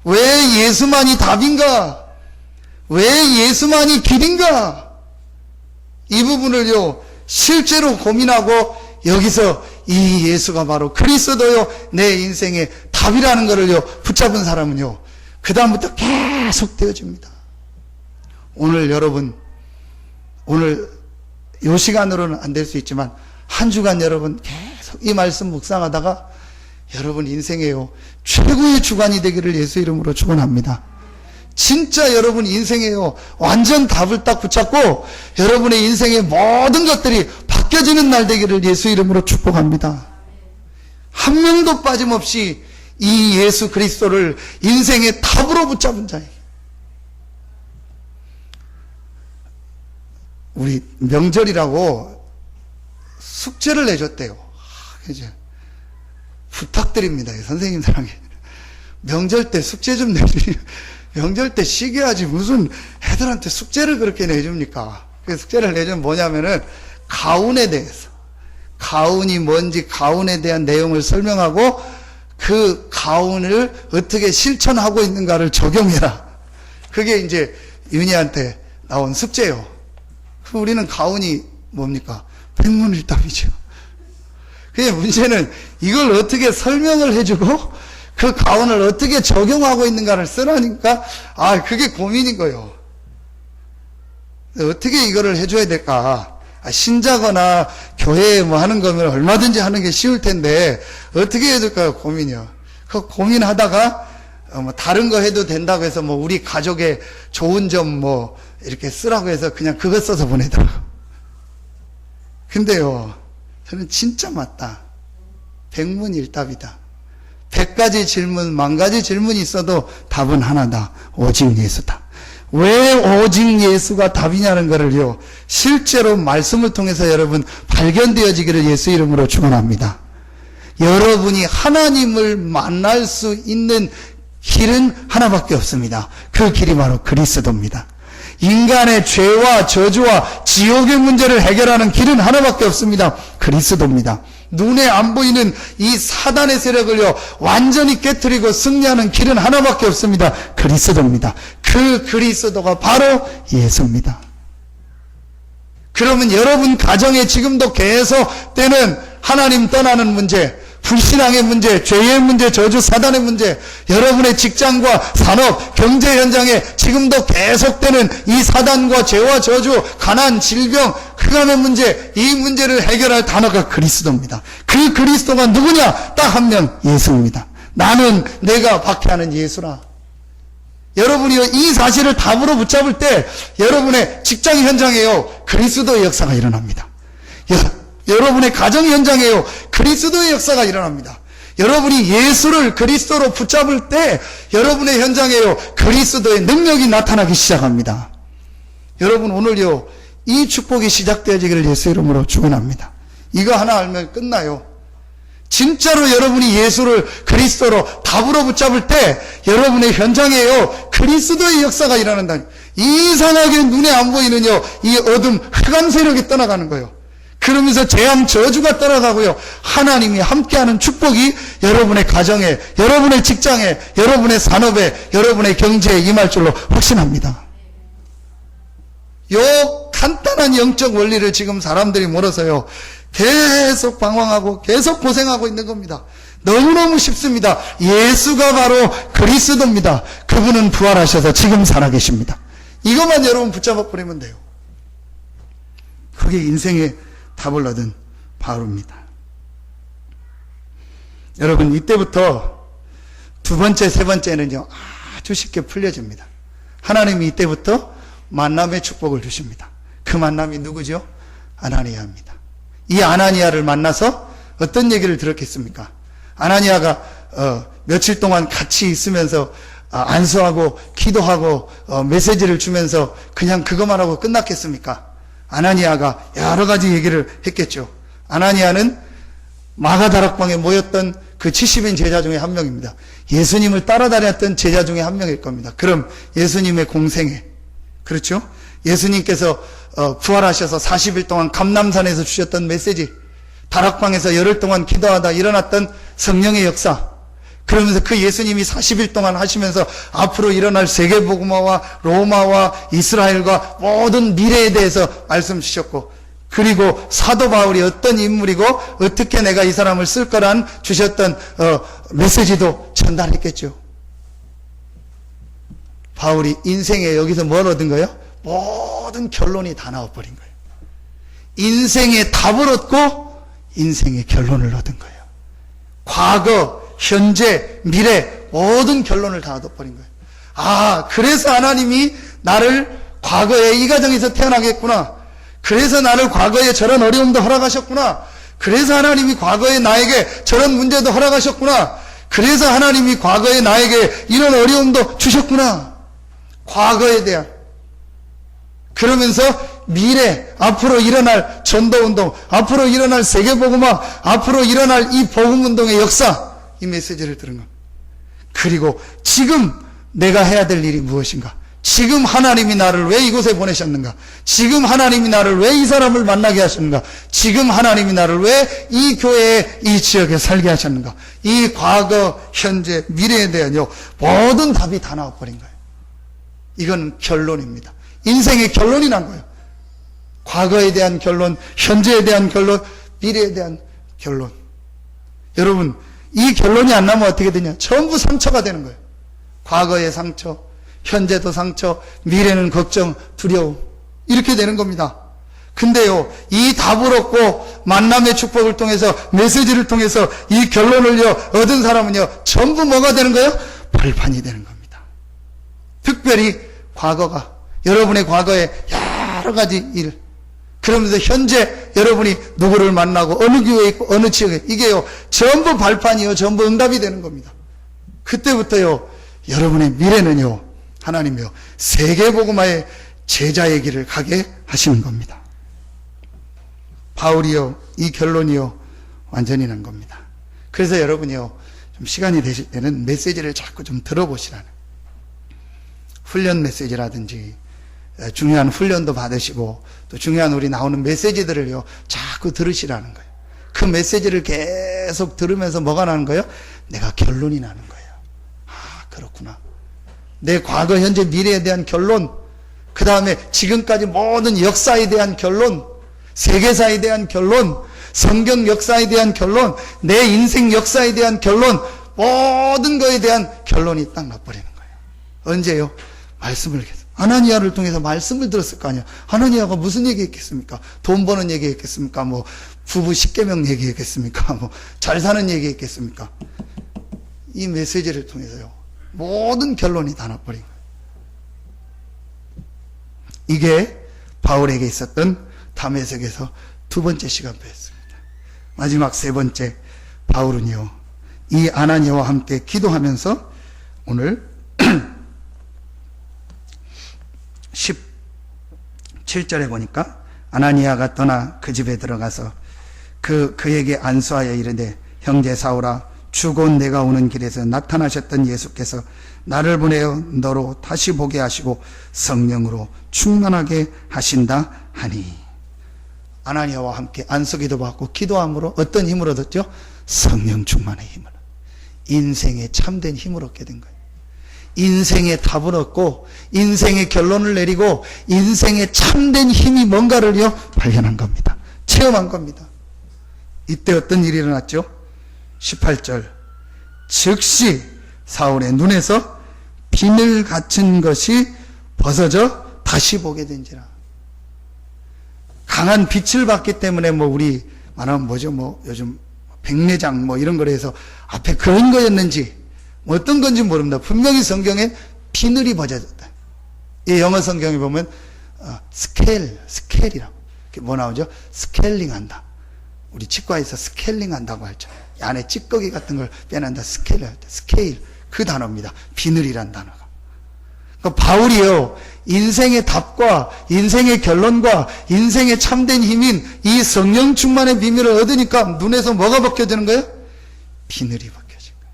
왜 예수만이 답인가? 왜 예수만이 길인가? 이 부분을요 실제로 고민하고 여기서 이 예수가 바로 그리스도요 내 인생의 답이라는 것을요 붙잡은 사람은요 그 다음부터 계속 되어집니다. 오늘 여러분 오늘 이 시간으로는 안 될 수 있지만 한 주간 여러분 계속 이 말씀 묵상하다가 여러분 인생에요 최고의 주간이 되기를 예수 이름으로 축원합니다. 진짜 여러분 인생에요 완전 답을 딱 붙잡고 여러분의 인생의 모든 것들이 바뀌어지는 날 되기를 예수 이름으로 축복합니다. 한 명도 빠짐없이 이 예수 그리스도를 인생의 답으로 붙잡은 자에게 우리 명절이라고 숙제를 내줬대요. 이제 부탁드립니다. 선생님들에게 명절 때 숙제 좀 내주니 명절 때 쉬게 하지 무슨 애들한테 숙제를 그렇게 내줍니까? 그 숙제를 내주면 뭐냐면은 가운에 대해서 가운이 뭔지 가운에 대한 내용을 설명하고 그 가운을 어떻게 실천하고 있는가를 적용해라. 그게 이제 윤희한테 나온 숙제예요. 그럼 우리는 가운이 뭡니까? 백문일답이죠. 그게 문제는 이걸 어떻게 설명을 해주고 그 가운을 어떻게 적용하고 있는가를 쓰라니까 그게 고민인 거예요. 어떻게 이거를 해줘야 될까? 신자거나 교회에 뭐 하는 거면 얼마든지 하는 게 쉬울 텐데 어떻게 해줄까요? 고민이요. 그 고민하다가 뭐 다른 거 해도 된다고 해서 뭐 우리 가족의 좋은 점 뭐 이렇게 쓰라고 해서 그냥 그거 써서 보내더라고요. 근데요, 저는 진짜 맞다. 백문일답이다. 100가지 질문, 10,000가지 질문이 있어도 답은 하나다. 오직 예수다. 왜 오직 예수가 답이냐는 것을요, 실제로 말씀을 통해서 여러분 발견되어지기를 예수 이름으로 축원합니다. 여러분이 하나님을 만날 수 있는 길은 하나밖에 없습니다. 그 길이 바로 그리스도입니다. 인간의 죄와 저주와 지옥의 문제를 해결하는 길은 하나밖에 없습니다. 그리스도입니다. 눈에 안 보이는 이 사단의 세력을요 완전히 깨트리고 승리하는 길은 하나밖에 없습니다. 그리스도입니다. 그 그리스도가 바로 예수입니다. 그러면 여러분 가정에 지금도 계속되는 하나님 떠나는 문제, 불신앙의 문제, 죄의 문제, 저주 사단의 문제, 여러분의 직장과 산업, 경제 현장에 지금도 계속되는 이 사단과 죄와 저주, 가난, 질병, 흑암의 문제, 이 문제를 해결할 단어가 그리스도입니다. 그 그리스도가 누구냐? 딱 한 명, 예수입니다. 나는 내가 박해하는 예수라. 여러분이 이 사실을 답으로 붙잡을 때 여러분의 직장 현장에요, 그리스도의 역사가 일어납니다. 여러분의 가정 현장에요, 그리스도의 역사가 일어납니다. 여러분이 예수를 그리스도로 붙잡을 때 여러분의 현장에요, 그리스도의 능력이 나타나기 시작합니다. 여러분, 오늘요, 이 축복이 시작되어지기를 예수 이름으로 축원합니다. 이거 하나 알면 끝나요. 진짜로 여러분이 예수를 그리스도로 답으로 붙잡을 때 여러분의 현장에요, 그리스도의 역사가 일어난다. 이상하게 눈에 안 보이는요, 이 어둠, 흑암 세력이 떠나가는 거예요. 그러면서 재앙 저주가 떠나가고요, 하나님이 함께하는 축복이 여러분의 가정에, 여러분의 직장에, 여러분의 산업에, 여러분의 경제에 임할 줄로 확신합니다. 요 간단한 영적 원리를 지금 사람들이 몰아서요, 계속 방황하고 계속 고생하고 있는 겁니다. 너무너무 쉽습니다. 예수가 바로 그리스도입니다. 그분은 부활하셔서 지금 살아계십니다. 이것만 여러분 붙잡아 버리면 돼요. 그게 인생의 답을 얻은 바울입니다. 여러분, 이때부터 두 번째, 세 번째는요, 아주 쉽게 풀려집니다. 하나님이 이때부터 만남의 축복을 주십니다. 그 만남이 누구죠? 아나니아입니다. 이 아나니아를 만나서 어떤 얘기를 들었겠습니까? 아나니아가 며칠 동안 같이 있으면서 안수하고 기도하고 메시지를 주면서 그냥 그것만 하고 끝났겠습니까? 아나니아가 여러 가지 얘기를 했겠죠. 아나니아는 마가다락방에 모였던 그 70인 제자 중에 한 명입니다. 예수님을 따라다녔던 제자 중에 한 명일 겁니다. 그럼 예수님의 공생애, 그렇죠? 예수님께서 부활하셔서 40일 동안 감람산에서 주셨던 메시지, 다락방에서 열흘 동안 기도하다 일어났던 성령의 역사, 그러면서 그 예수님이 40일 동안 하시면서 앞으로 일어날 세계복음화와 로마와 이스라엘과 모든 미래에 대해서 말씀 주셨고, 그리고 사도 바울이 어떤 인물이고 어떻게 내가 이 사람을 쓸 거란 주셨던 메시지도 전달했겠죠. 바울이 인생에 여기서 뭘 얻은 거예요? 모든 결론이 다 나와버린 거예요. 인생의 답을 얻고 인생의 결론을 얻은 거예요. 과거, 현재, 미래 모든 결론을 다 얻어버린 거예요. 아, 그래서 하나님이 나를 과거에 이 가정에서 태어나겠구나. 그래서 나를 과거에 저런 어려움도 허락하셨구나. 그래서 하나님이 과거에 나에게 저런 문제도 허락하셨구나. 그래서 하나님이 과거에 나에게 이런 어려움도 주셨구나. 과거에 대한, 그러면서 미래, 앞으로 일어날 전도운동, 앞으로 일어날 세계복음화, 앞으로 일어날 이 복음운동의 역사, 이 메시지를 들은 겁니다. 그리고 지금 내가 해야 될 일이 무엇인가? 지금 하나님이 나를 왜 이곳에 보내셨는가? 지금 하나님이 나를 왜 이 사람을 만나게 하셨는가? 지금 하나님이 나를 왜 이 교회에, 이 지역에 살게 하셨는가? 이 과거, 현재, 미래에 대한요, 모든 답이 다 나와버린 거예요. 이건 결론입니다. 인생의 결론이 난 거예요. 과거에 대한 결론, 현재에 대한 결론, 미래에 대한 결론. 여러분, 이 결론이 안 나면 어떻게 되냐? 전부 상처가 되는 거예요. 과거의 상처, 현재도 상처, 미래는 걱정, 두려움, 이렇게 되는 겁니다. 근데요, 이 답을 얻고 만남의 축복을 통해서, 메시지를 통해서 이 결론을요 얻은 사람은요 전부 뭐가 되는 거예요? 발판이 되는 겁니다. 특별히 과거가, 여러분의 과거에 여러 가지 일, 그러면서 현재 여러분이 누구를 만나고 어느 교회에 있고 어느 지역에, 이게요 전부 발판이요, 전부 응답이 되는 겁니다. 그때부터요 여러분의 미래는요 하나님이요 세계복음화의 제자의 길을 가게 하시는 겁니다. 바울이요 이 결론이요 완전히 난 겁니다. 그래서 여러분이요 좀 시간이 되실 때는 메시지를 자꾸 좀 들어보시라는, 훈련 메시지라든지 중요한 훈련도 받으시고 또 중요한 우리 나오는 메시지들을요 자꾸 들으시라는 거예요. 그 메시지를 계속 들으면서 뭐가 나는 거예요? 내가 결론이 나는 거예요. 아, 그렇구나. 내 과거, 현재, 미래에 대한 결론, 그 다음에 지금까지 모든 역사에 대한 결론, 세계사에 대한 결론, 성경 역사에 대한 결론, 내 인생 역사에 대한 결론, 모든 거에 대한 결론이 딱 나버리는 거예요. 언제요? 말씀을 계속. 하나니아를 통해서 말씀을 들었을 거 아니야. 하나니아가 무슨 얘기했겠습니까? 돈 버는 얘기했겠습니까? 뭐 부부 10계명 얘기했겠습니까? 뭐 잘 사는 얘기했겠습니까? 이 메시지를 통해서요, 모든 결론이 다 나버린 거예요. 이게 바울에게 있었던 다메섹에서 두 번째 시간표였습니다. 마지막 세 번째, 바울은요, 이 아나니아와 함께 기도하면서 오늘 17절에 보니까 아나니아가 떠나 그 집에 들어가서 그에게 안수하여 이르되, 형제 사울아, 주 곧 내가 오는 길에서 나타나셨던 예수께서 나를 보내어 너로 다시 보게 하시고 성령으로 충만하게 하신다 하니. 아나니아와 함께 안수기도 받고 기도함으로 어떤 힘을 얻었죠? 성령 충만의 힘을, 인생의 참된 힘을 얻게 된 거예요. 인생의 답을 얻고 인생의 결론을 내리고 인생의 참된 힘이 뭔가를요 발견한 겁니다. 체험한 겁니다. 이때 어떤 일이 일어났죠? 18절, 즉시 사울의 눈에서 비늘 같은 것이 벗어져 다시 보게 된지라. 강한 빛을 받기 때문에 뭐 우리 말하면 뭐죠? 뭐 요즘 백내장 뭐 이런 거를 해서 앞에 그런 거였는지 뭐 어떤 건지 모릅니다. 분명히 성경에 비늘이 벗어졌다. 이 영어 성경에 보면 스케일이라고 뭐 나오죠? 스케일링 한다. 우리 치과에서 스케일링 한다고 하죠. 안에 찌꺼기 같은 걸 빼낸다. 스케일 그 단어입니다. 비늘이란 단어가. 그러니까 바울이요, 인생의 답과 인생의 결론과 인생의 참된 힘인 이 성령 충만의 비밀을 얻으니까 눈에서 뭐가 벗겨지는 거예요? 비늘이 벗겨진 거예요.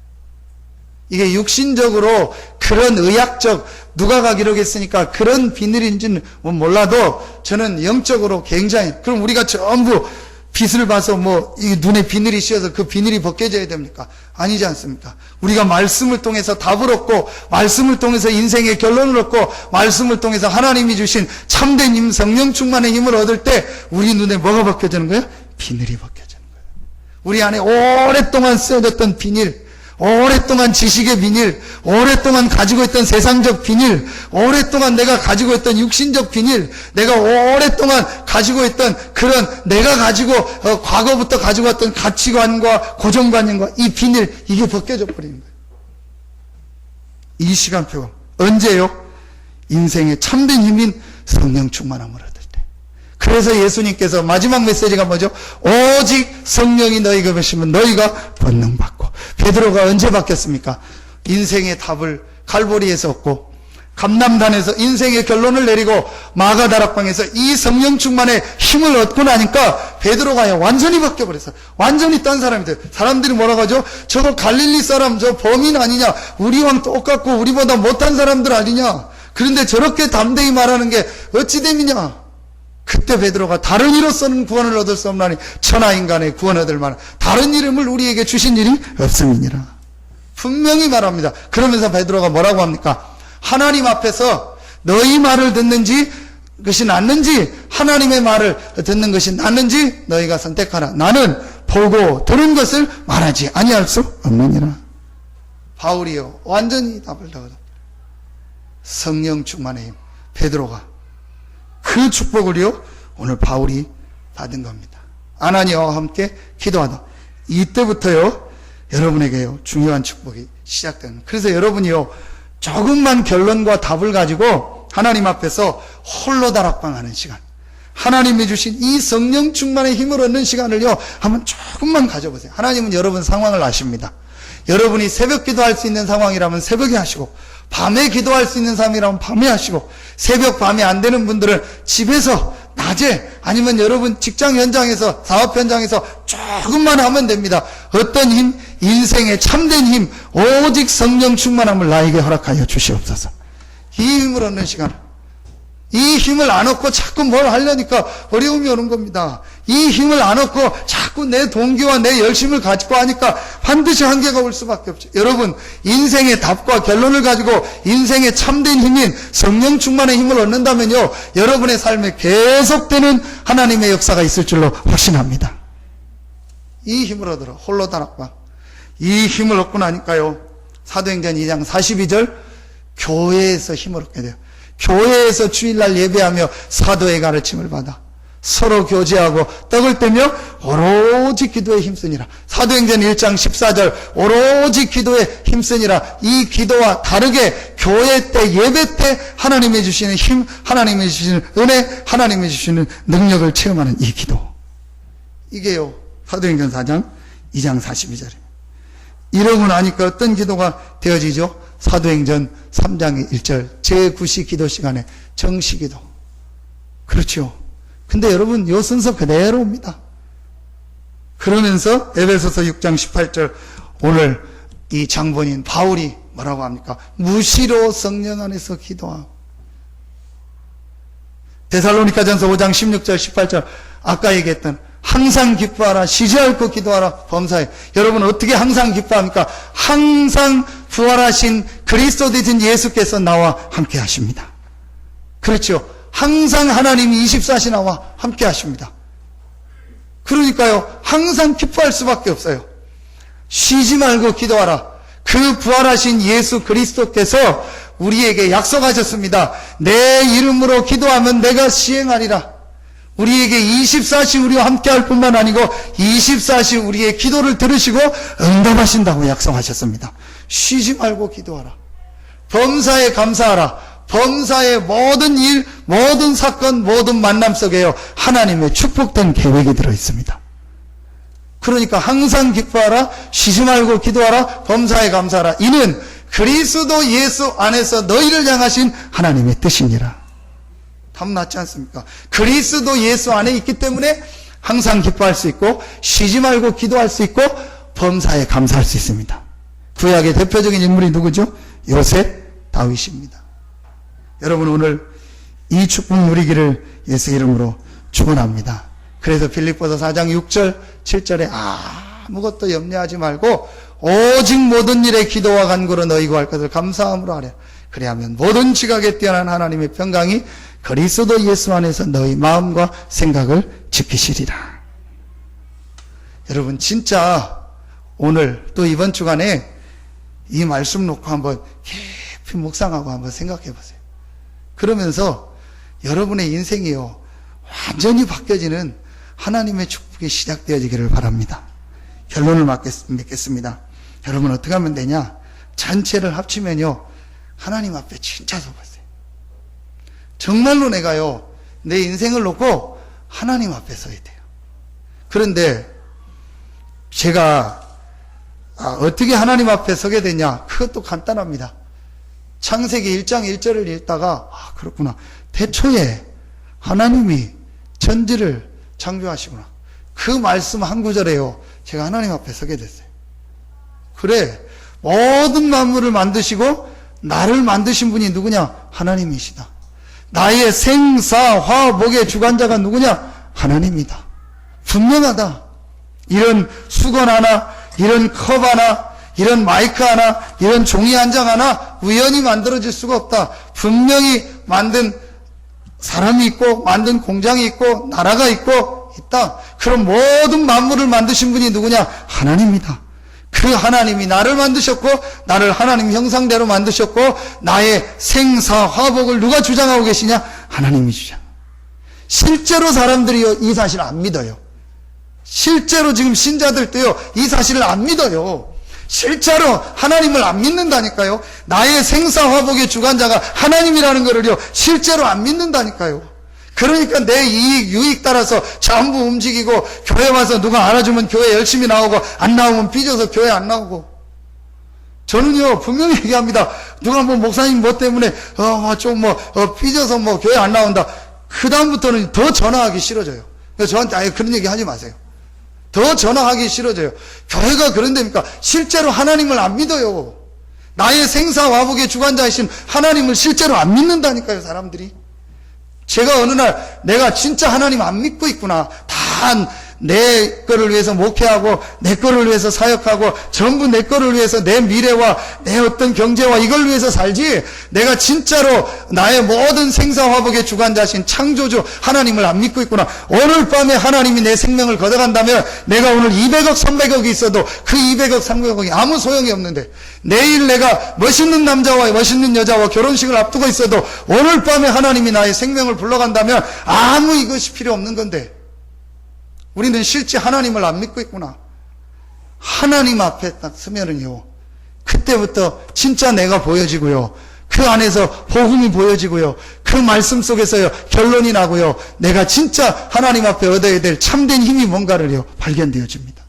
이게 육신적으로 그런 의학적, 누가 기록했으니까 그런 비늘인지는 몰라도 저는 영적으로 굉장히, 그럼 우리가 전부 빛을 봐서 뭐 이 눈에 비늘이 씌어서 그 비늘이 벗겨져야 됩니까? 아니지 않습니까? 우리가 말씀을 통해서 답을 얻고 말씀을 통해서 인생의 결론을 얻고 말씀을 통해서 하나님이 주신 참된 힘, 성령 충만의 힘을 얻을 때 우리 눈에 뭐가 벗겨지는 거예요? 비늘이 벗겨지는 거예요. 우리 안에 오랫동안 쓰여졌던 비닐, 오랫동안 지식의 비닐, 오랫동안 가지고 있던 세상적 비닐, 오랫동안 내가 가지고 있던 육신적 비닐, 내가 오랫동안 가지고 있던 그런 내가 가지고 과거부터 가지고 왔던 가치관과 고정관념과 이 비닐, 이게 벗겨져 버리는 거예요. 이 시간표 언제요? 인생의 참된 힘인 성령 충만함을 얻을 때. 그래서 예수님께서 마지막 메시지가 뭐죠? 오직 성령이 너희가 계시면 너희가 권능 받고. 베드로가 언제 바뀌었습니까? 인생의 답을 갈보리에서 얻고 감람단에서 인생의 결론을 내리고 마가다락방에서 이 성령 충만의 힘을 얻고 나니까 베드로가 완전히 바뀌어버렸어요. 완전히 딴 사람이 돼요. 사람들이 뭐라고 하죠? 저거 갈릴리 사람, 저 범인 아니냐? 우리와 똑같고 우리보다 못한 사람들 아니냐? 그런데 저렇게 담대히 말하는 게 어찌 됨이냐? 그때 베드로가 다른 이로서는 구원을 얻을 수 없나니 천하 인간의 구원 얻을 만한 다른 이름을 우리에게 주신 일이 없음이니라. 분명히 말합니다. 그러면서 베드로가 뭐라고 합니까? 하나님 앞에서 너희 말을 듣는지 그것이 낫는지 하나님의 말을 듣는 것이 낫는지 너희가 선택하라. 나는 보고 들은 것을 말하지 아니할 수 없느니라. 바울이요, 완전히 답을 다 얻어. 성령 충만의 힘, 베드로가 그 축복을요 오늘 바울이 받은 겁니다. 아나니아와 함께 기도하다. 이때부터요 여러분에게요 중요한 축복이 시작되는. 그래서 여러분이요 조금만 결론과 답을 가지고 하나님 앞에서 홀로 다락방하는 시간, 하나님이 주신 이 성령 충만의 힘을 얻는 시간을요 한번 조금만 가져보세요. 하나님은 여러분 상황을 아십니다. 여러분이 새벽 기도할 수 있는 상황이라면 새벽에 하시고 밤에 기도할 수 있는 삶이라면 밤에 하시고 새벽 밤에 안 되는 분들은 집에서 낮에 아니면 여러분 직장 현장에서 사업 현장에서 조금만 하면 됩니다. 어떤 힘? 인생의 참된 힘, 오직 성령 충만함을 나에게 허락하여 주시옵소서. 이 힘을 얻는 시간, 이 힘을 안 얻고 자꾸 뭘 하려니까 어려움이 오는 겁니다. 이 힘을 안 얻고 자꾸 내 동기와 내 열심을 가지고 하니까 반드시 한계가 올 수밖에 없죠. 여러분, 인생의 답과 결론을 가지고 인생의 참된 힘인 성령 충만의 힘을 얻는다면요 여러분의 삶에 계속되는 하나님의 역사가 있을 줄로 확신합니다. 이 힘을 얻으라. 홀로 다락방. 이 힘을 얻고 나니까요. 사도행전 2장 42절 교회에서 힘을 얻게 돼요. 교회에서 주일날 예배하며 사도의 가르침을 받아 서로 교제하고 떡을 떼며 오로지 기도에 힘쓰니라. 사도행전 1장 14절 오로지 기도에 힘쓰니라. 이 기도와 다르게 교회 때 예배 때 하나님이 주시는 힘, 하나님이 주시는 은혜, 하나님이 주시는 능력을 체험하는 이 기도. 이게요 사도행전 4장 2장 42절입니다. 이러고 나니까 어떤 기도가 되어지죠? 사도행전 3장 1절 제9시 기도 시간에 정시기도. 그렇죠. 근데 여러분 요 순서 그대로입니다. 그러면서 에베소서 6장 18절 오늘 이 장본인 바울이 뭐라고 합니까? 무시로 성령 안에서 기도하고. 데살로니가전서 5장 16절 18절 아까 얘기했던 항상 기뻐하라, 쉬지 않고 기도하라, 범사에. 여러분 어떻게 항상 기뻐합니까? 항상 부활하신 그리스도 되신 예수께서 나와 함께 하십니다. 그렇죠. 항상 하나님이 24시 나와 함께 하십니다. 그러니까요 항상 기뻐할 수밖에 없어요. 쉬지 말고 기도하라. 그 부활하신 예수 그리스도께서 우리에게 약속하셨습니다. 내 이름으로 기도하면 내가 시행하리라. 우리에게 24시 우리와 함께 할 뿐만 아니고 24시 우리의 기도를 들으시고 응답하신다고 약속하셨습니다. 쉬지 말고 기도하라. 범사에 감사하라. 범사의 모든 일, 모든 사건, 모든 만남 속에요 하나님의 축복된 계획이 들어있습니다. 그러니까 항상 기뻐하라, 쉬지 말고 기도하라, 범사에 감사하라. 이는 그리스도 예수 안에서 너희를 향하신 하나님의 뜻이니라. 탐나지 않습니까? 그리스도 예수 안에 있기 때문에 항상 기뻐할 수 있고 쉬지 말고 기도할 수 있고 범사에 감사할 수 있습니다. 구약의 대표적인 인물이 누구죠? 요셉, 다윗입니다. 여러분 오늘 이 축복 누리기를 예수 이름으로 축원합니다. 그래서 빌립보서 4장 6절 7절에 아무것도 염려하지 말고 오직 모든 일에 기도와 간구로 너희 구할 것을 감사함으로 하려. 그리하면 모든 지각에 뛰어난 하나님의 평강이 그리스도 예수 안에서 너희 마음과 생각을 지키시리라. 여러분 진짜 오늘 또 이번 주간에 이 말씀 놓고 한번 깊이 묵상하고 한번 생각해 보세요. 그러면서 여러분의 인생이요 완전히 바뀌어지는 하나님의 축복이 시작되어지기를 바랍니다. 결론을 맺겠습니다. 여러분 어떻게 하면 되냐? 전체를 합치면요 하나님 앞에 진짜 서보세요. 정말로 내가요 내 인생을 놓고 하나님 앞에 서야 돼요. 그런데 제가 어떻게 하나님 앞에 서게 되냐? 그것도 간단합니다. 창세기 1장 1절을 읽다가 그렇구나. 태초에 하나님이 천지를 창조하시구나. 그 말씀 한 구절에요 제가 하나님 앞에 서게 됐어요. 그래 모든 만물을 만드시고 나를 만드신 분이 누구냐? 하나님이시다. 나의 생사 화복의 주관자가 누구냐? 하나님이다. 분명하다. 이런 수건 하나, 이런 컵 하나, 이런 마이크 하나, 이런 종이 한 장 하나 우연히 만들어질 수가 없다. 분명히 만든 사람이 있고 만든 공장이 있고 나라가 있고 있다. 그럼 모든 만물을 만드신 분이 누구냐? 하나님이다. 그 하나님이 나를 만드셨고 나를 하나님 형상대로 만드셨고 나의 생사 화복을 누가 주장하고 계시냐? 하나님이 주장. 실제로 사람들이 이 사실을 안 믿어요. 실제로 지금 신자들도요 이 사실을 안 믿어요. 실제로 하나님을 안 믿는다니까요. 나의 생사 화복의 주관자가 하나님이라는 것을요 실제로 안 믿는다니까요. 그러니까 내 이익 유익 따라서 전부 움직이고 교회 와서 누가 알아주면 교회 열심히 나오고 안 나오면 삐져서 교회 안 나오고. 저는요 분명히 얘기합니다. 누가 뭐 목사님 뭐 때문에 좀 삐져서 교회 안 나온다. 그 다음부터는 더 전화하기 싫어져요. 그래서 저한테 아예 그런 얘기 하지 마세요. 더 전화하기 싫어져요. 교회가 그런 데입니까? 실제로 하나님을 안 믿어요. 나의 생사 화복의 주관자이신 하나님을 실제로 안 믿는다니까요 사람들이. 제가 어느 날 내가 진짜 하나님 안 믿고 있구나. 다 내 거를 위해서 목회하고 내 거를 위해서 사역하고 전부 내 거를 위해서 내 미래와 내 어떤 경제와 이걸 위해서 살지, 내가 진짜로 나의 모든 생사화복의 주관자신 창조주 하나님을 안 믿고 있구나. 오늘 밤에 하나님이 내 생명을 걷어간다면 내가 오늘 200억 300억이 있어도 그 200억 300억이 아무 소용이 없는데, 내일 내가 멋있는 남자와 멋있는 여자와 결혼식을 앞두고 있어도 오늘 밤에 하나님이 나의 생명을 불러간다면 아무 이것이 필요 없는 건데, 우리는 실제 하나님을 안 믿고 있구나. 하나님 앞에 딱 서면은요, 그때부터 진짜 내가 보여지고요, 그 안에서 복음이 보여지고요, 그 말씀 속에서요 결론이 나고요, 내가 진짜 하나님 앞에 얻어야 될 참된 힘이 뭔가를요 발견되어집니다.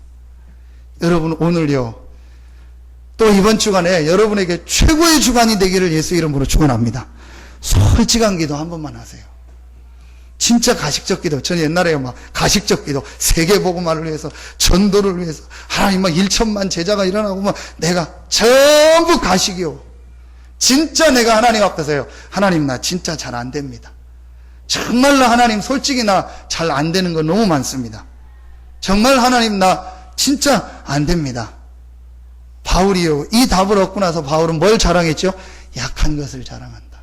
여러분, 오늘요 또 이번 주간에 여러분에게 최고의 주간이 되기를 예수 이름으로 축원합니다. 솔직한 기도 한 번만 하세요. 진짜 가식적 기도. 저는 옛날에 막 가식적 기도, 세계복음화를 위해서, 전도를 위해서, 하나님 막 1천만 제자가 일어나고 막 내가 전부 가식이요. 진짜 내가 하나님 앞에서요, 하나님 나 진짜 잘 안 됩니다. 정말로 하나님 솔직히 나 잘 안 되는 거 너무 많습니다. 정말 하나님 나 진짜 안 됩니다. 바울이요, 이 답을 얻고 나서 바울은 뭘 자랑했죠? 약한 것을 자랑한다.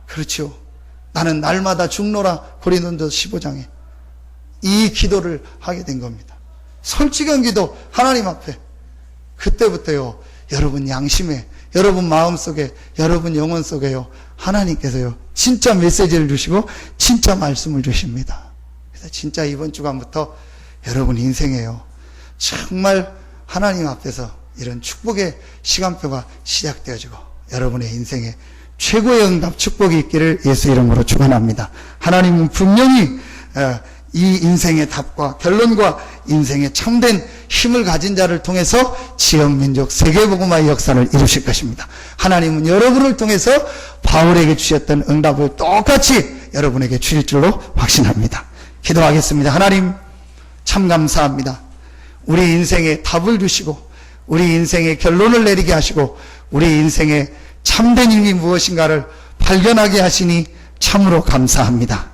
그렇죠. 나는 날마다 죽노라. 고린도전서 15장에 이 기도를 하게 된 겁니다. 솔직한 기도 하나님 앞에. 그때부터요 여러분 양심에, 여러분 마음속에, 여러분 영혼 속에요 하나님께서요 진짜 메시지를 주시고 진짜 말씀을 주십니다. 그래서 진짜 이번 주간부터 여러분 인생에요 정말 하나님 앞에서 이런 축복의 시간표가 시작되어지고 여러분의 인생에 최고의 응답 축복이 있기를 예수 이름으로 축원합니다. 하나님은 분명히 이 인생의 답과 결론과 인생의 참된 힘을 가진 자를 통해서 지역, 민족, 세계복음화의 역사를 이루실 것입니다. 하나님은 여러분을 통해서 바울에게 주셨던 응답을 똑같이 여러분에게 주실 줄로 확신합니다. 기도하겠습니다. 하나님 참 감사합니다. 우리 인생에 답을 주시고 우리 인생의 결론을 내리게 하시고 우리 인생의 참된 힘이 무엇인가를 발견하게 하시니 참으로 감사합니다.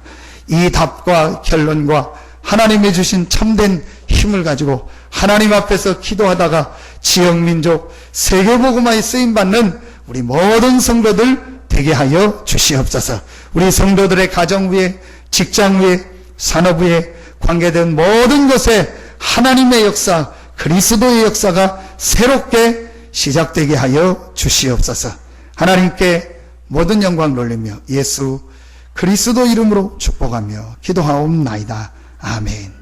이 답과 결론과 하나님이 주신 참된 힘을 가지고 하나님 앞에서 기도하다가 지역, 민족, 세계복음화에 쓰임받는 우리 모든 성도들 되게 하여 주시옵소서. 우리 성도들의 가정 위에, 직장 위에, 산업 위에 관계된 모든 것에 하나님의 역사, 그리스도의 역사가 새롭게 시작되게 하여 주시옵소서. 하나님께 모든 영광 돌리며 예수 그리스도 이름으로 축복하며 기도하옵나이다. 아멘.